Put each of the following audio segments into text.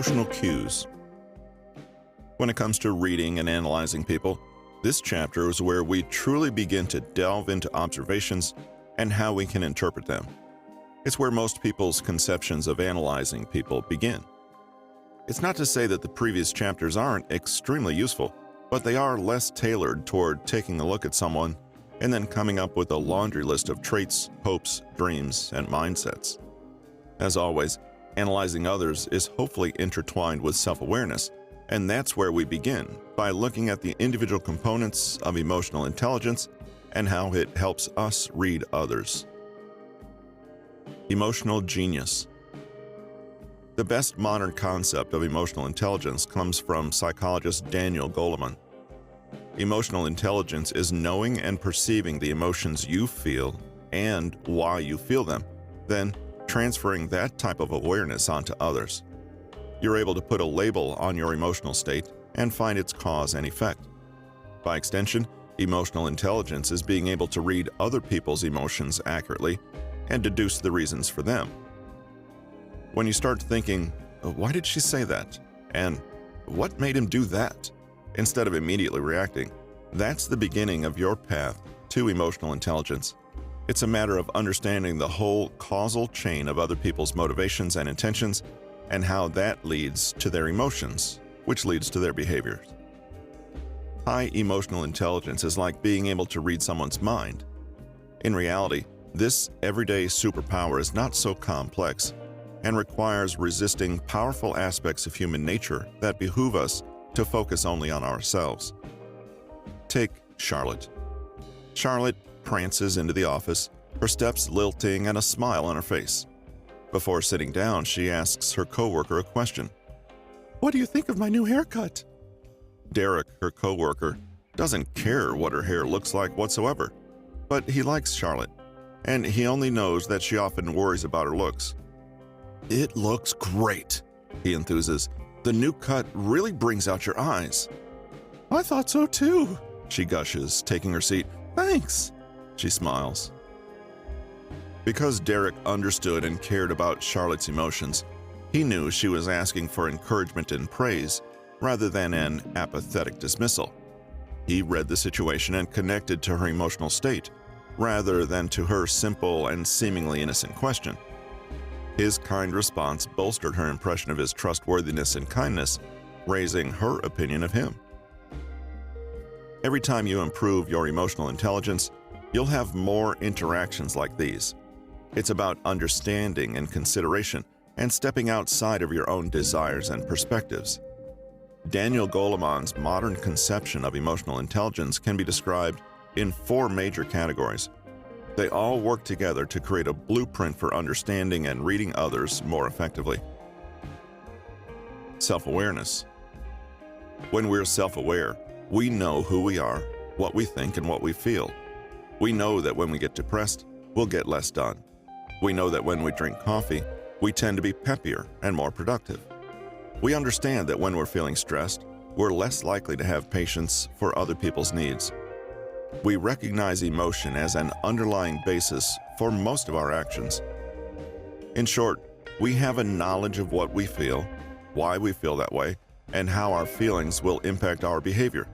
Emotional cues. When it comes to reading and analyzing people, this chapter is where we truly begin to delve into observations and how we can interpret them. It's where most people's conceptions of analyzing people begin. It's not to say that the previous chapters aren't extremely useful, but they are less tailored toward taking a look at someone and then coming up with a laundry list of traits, hopes, dreams, and mindsets. As always, analyzing others is hopefully intertwined with self-awareness, and that's where we begin, by looking at the individual components of emotional intelligence and how it helps us read others. Emotional genius. The best modern concept of emotional intelligence comes from psychologist Daniel Goleman. Emotional intelligence is knowing and perceiving the emotions you feel and why you feel them, then transferring that type of awareness onto others. You're able to put a label on your emotional state and find its cause and effect. By extension, emotional intelligence is being able to read other people's emotions accurately and deduce the reasons for them. When you start thinking, why did she say that? And what made him do that? Instead of immediately reacting, that's the beginning of your path to emotional intelligence. It's a matter of understanding the whole causal chain of other people's motivations and intentions and how that leads to their emotions, which leads to their behaviors. High emotional intelligence is like being able to read someone's mind. In reality, this everyday superpower is not so complex and requires resisting powerful aspects of human nature that behoove us to focus only on ourselves. Take Charlotte. Charlotte prances into the office, her steps lilting and a smile on her face. Before sitting down, she asks her coworker a question. "What do you think of my new haircut?" Derek, her coworker, doesn't care what her hair looks like whatsoever, but he likes Charlotte, and he only knows that she often worries about her looks. "It looks great," he enthuses. "The new cut really brings out your eyes." "I thought so too," she gushes, taking her seat. "Thanks," she smiles. Because Derek understood and cared about Charlotte's emotions, he knew she was asking for encouragement and praise rather than an apathetic dismissal. He read the situation and connected to her emotional state, rather than to her simple and seemingly innocent question. His kind response bolstered her impression of his trustworthiness and kindness, raising her opinion of him. Every time you improve your emotional intelligence, you'll have more interactions like these. It's about understanding and consideration and stepping outside of your own desires and perspectives. Daniel Goleman's modern conception of emotional intelligence can be described in 4 major categories. They all work together to create a blueprint for understanding and reading others more effectively. Self-awareness. When we're self-aware, we know who we are, what we think, and what we feel. We know that when we get depressed, we'll get less done. We know that when we drink coffee, we tend to be peppier and more productive. We understand that when we're feeling stressed, we're less likely to have patience for other people's needs. We recognize emotion as an underlying basis for most of our actions. In short, we have a knowledge of what we feel, why we feel that way, and how our feelings will impact our behavior.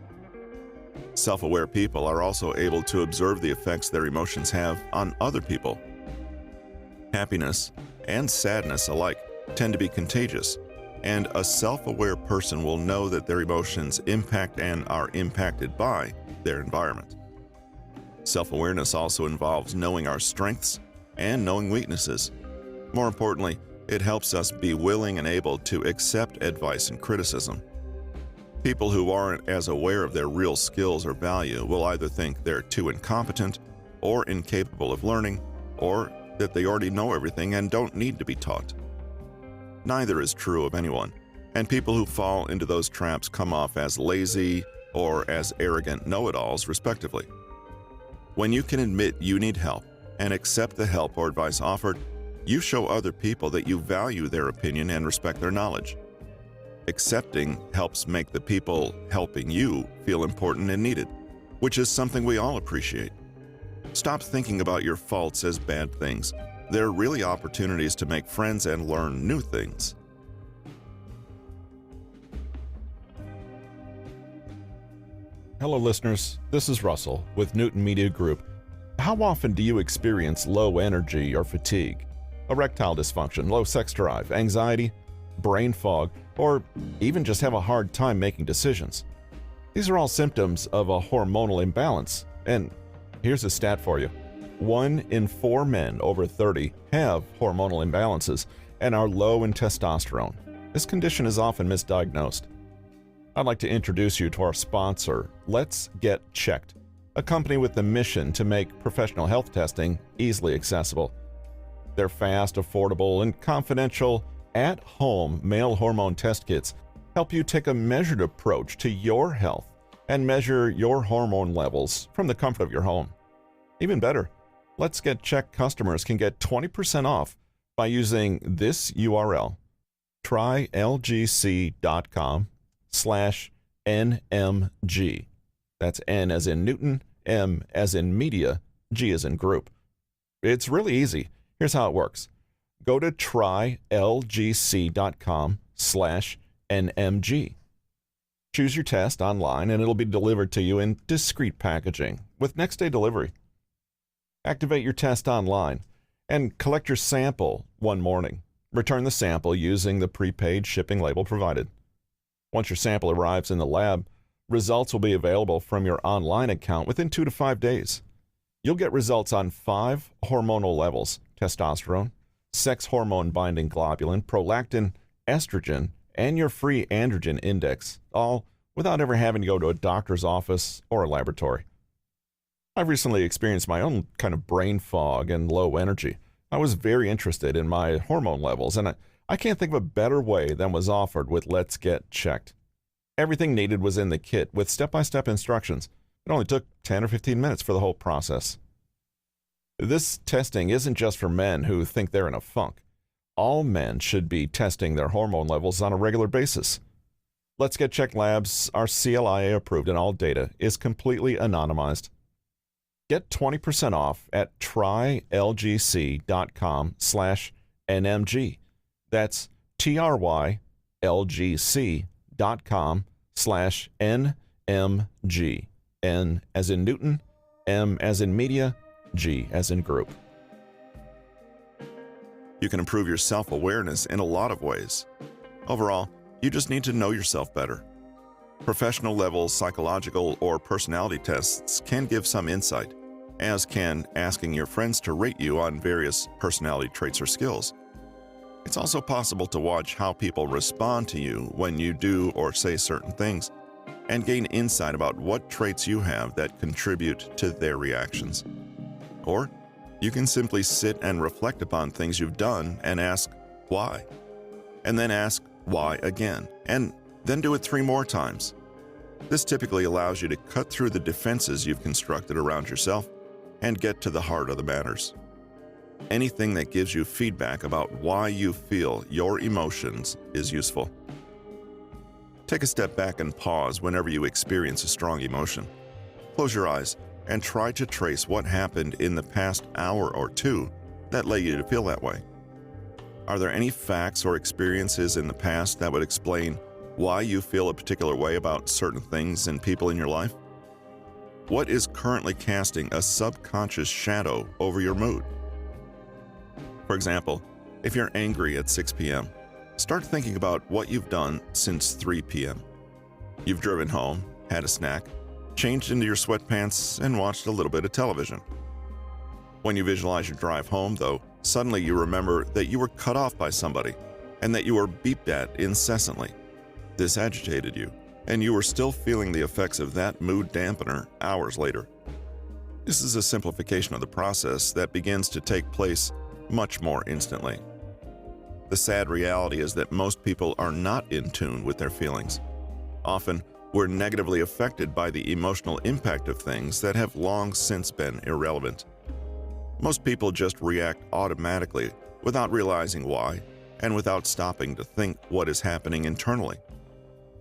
Self-aware people are also able to observe the effects their emotions have on other people. Happiness and sadness alike tend to be contagious, and a self-aware person will know that their emotions impact and are impacted by their environment. Self-awareness also involves knowing our strengths and knowing weaknesses. More importantly, it helps us be willing and able to accept advice and criticism. People who aren't as aware of their real skills or value will either think they're too incompetent or incapable of learning, or that they already know everything and don't need to be taught. Neither is true of anyone, and people who fall into those traps come off as lazy or as arrogant know-it-alls, respectively. When you can admit you need help and accept the help or advice offered, you show other people that you value their opinion and respect their knowledge. Accepting helps make the people helping you feel important and needed, which is something we all appreciate. Stop thinking about your faults as bad things. They're really opportunities to make friends and learn new things. Hello, listeners. This is Russell with Newton Media Group. How often do you experience low energy or fatigue, erectile dysfunction, low sex drive, anxiety, brain fog, or even just have a hard time making decisions? These are all symptoms of a hormonal imbalance. And here's a stat for you. 1 in 4 men over 30 have hormonal imbalances and are low in testosterone. This condition is often misdiagnosed. I'd like to introduce you to our sponsor, Let's Get Checked, a company with the mission to make professional health testing easily accessible. Their fast, affordable, and confidential at-home male hormone test kits help you take a measured approach to your health and measure your hormone levels from the comfort of your home. Even better, Let's Get Checked customers can get 20% off by using this URL, trylgc.com/NMG. That's N as in Newton, M as in media, G as in group. It's really easy. Here's how it works. Go to trylgc.com/NMG. Choose your test online and it'll be delivered to you in discreet packaging with next day delivery. Activate your test online and collect your sample one morning. Return the sample using the prepaid shipping label provided. Once your sample arrives in the lab, results will be available from your online account within 2 to 5 days. You'll get results on 5 hormonal levels: testosterone, sex hormone binding globulin, prolactin, estrogen, and your free androgen index, all without ever having to go to a doctor's office or a laboratory. I've recently experienced my own kind of brain fog and low energy. I was very interested in my hormone levels, and I can't think of a better way than was offered with Let's Get Checked. Everything needed was in the kit with step-by-step instructions. It only took 10 or 15 minutes for the whole process. This testing isn't just for men who think they're in a funk. All men should be testing their hormone levels on a regular basis. Let's Get Checked Labs are CLIA approved and all data is completely anonymized. Get 20% off at trylgc.com/NMG. That's trylgc.com/NMG. N as in Newton, M as in media, G as in group. You can improve your self-awareness in a lot of ways. Overall, you just need to know yourself better. Professional level psychological or personality tests can give some insight, as can asking your friends to rate you on various personality traits or skills. It's also possible to watch how people respond to you when you do or say certain things, and gain insight about what traits you have that contribute to their reactions. Or you can simply sit and reflect upon things you've done and ask why, and then ask why again, and then do it 3 more times. This typically allows you to cut through the defenses you've constructed around yourself and get to the heart of the matters. Anything that gives you feedback about why you feel your emotions is useful. Take a step back and pause whenever you experience a strong emotion. Close your eyes and try to trace what happened in the past hour or 2 that led you to feel that way. Are there any facts or experiences in the past that would explain why you feel a particular way about certain things and people in your life? What is currently casting a subconscious shadow over your mood? For example, if you're angry at 6 p.m., start thinking about what you've done since 3 p.m. You've driven home, had a snack, changed into your sweatpants, and watched a little bit of television. When you visualize your drive home, though, suddenly you remember that you were cut off by somebody and that you were beeped at incessantly. This agitated you, and you were still feeling the effects of that mood dampener hours later. This is a simplification of the process that begins to take place much more instantly. The sad reality is that most people are not in tune with their feelings. Often, we're negatively affected by the emotional impact of things that have long since been irrelevant. Most people just react automatically without realizing why and without stopping to think what is happening internally.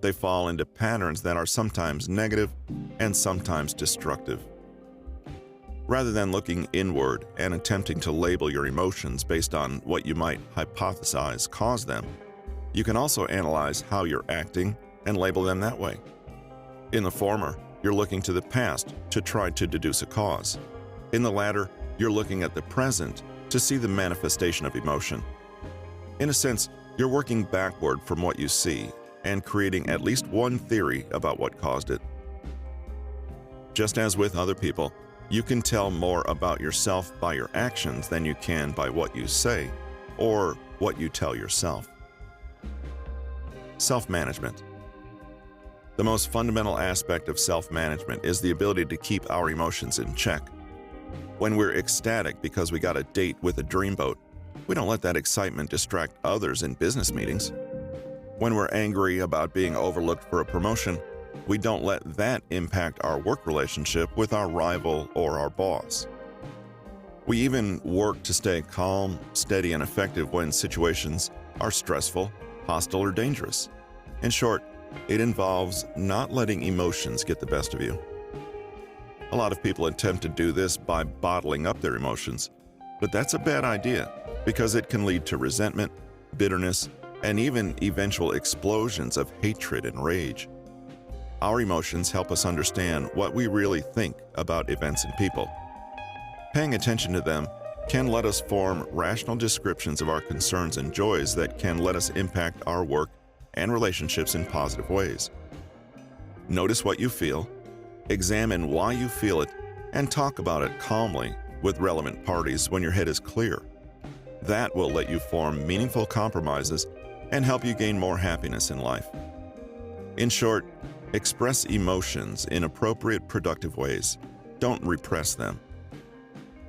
They fall into patterns that are sometimes negative and sometimes destructive. Rather than looking inward and attempting to label your emotions based on what you might hypothesize caused them, you can also analyze how you're acting and label them that way. In the former, you're looking to the past to try to deduce a cause. In the latter, you're looking at the present to see the manifestation of emotion. In a sense, you're working backward from what you see and creating at least one theory about what caused it. Just as with other people, you can tell more about yourself by your actions than you can by what you say or what you tell yourself. Self-management. The most fundamental aspect of self-management is the ability to keep our emotions in check. When we're ecstatic because we got a date with a dreamboat, we don't let that excitement distract others in business meetings. When we're angry about being overlooked for a promotion, we don't let that impact our work relationship with our rival or our boss. We even work to stay calm, steady, and effective when situations are stressful, hostile, or dangerous. In short, it involves not letting emotions get the best of you. A lot of people attempt to do this by bottling up their emotions, but that's a bad idea because it can lead to resentment, bitterness, and even eventual explosions of hatred and rage. Our emotions help us understand what we really think about events and people. Paying attention to them can let us form rational descriptions of our concerns and joys that can let us impact our work and relationships in positive ways. Notice what you feel, examine why you feel it, and talk about it calmly with relevant parties when your head is clear. That will let you form meaningful compromises and help you gain more happiness in life. In short, express emotions in appropriate, productive ways. Don't repress them.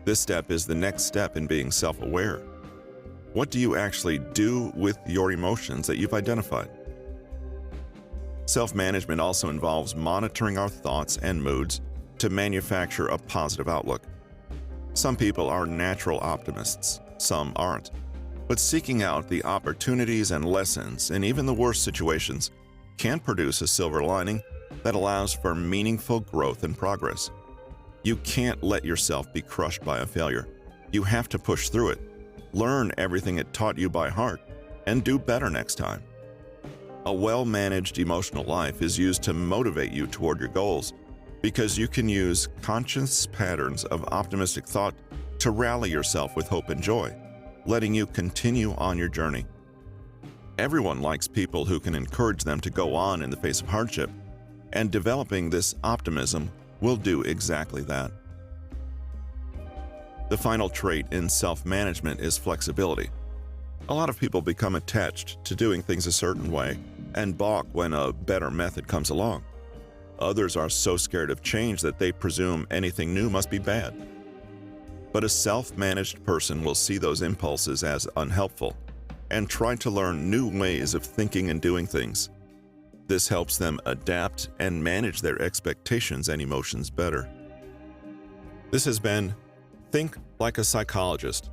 This step is the next step in being self-aware. What do you actually do with your emotions that you've identified? Self-management also involves monitoring our thoughts and moods to manufacture a positive outlook. Some people are natural optimists, some aren't. But seeking out the opportunities and lessons in even the worst situations can produce a silver lining that allows for meaningful growth and progress. You can't let yourself be crushed by a failure. You have to push through it, learn everything it taught you by heart, and do better next time. A well-managed emotional life is used to motivate you toward your goals because you can use conscious patterns of optimistic thought to rally yourself with hope and joy, letting you continue on your journey. Everyone likes people who can encourage them to go on in the face of hardship, and developing this optimism will do exactly that. The final trait in self-management is flexibility. A lot of people become attached to doing things a certain way and balk when a better method comes along. Others are so scared of change that they presume anything new must be bad. But a self-managed person will see those impulses as unhelpful and try to learn new ways of thinking and doing things. This helps them adapt and manage their expectations and emotions better. This has been Think Like a Psychologist: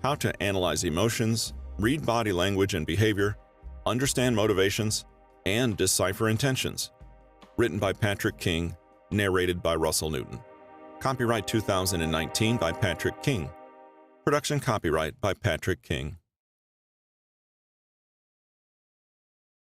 How to Analyze Emotions, Read Body Language and Behavior, Understand Motivations, and Decipher Intentions. Written by Patrick King, narrated by Russell Newton. Copyright 2019 by Patrick King. Production copyright by Patrick King.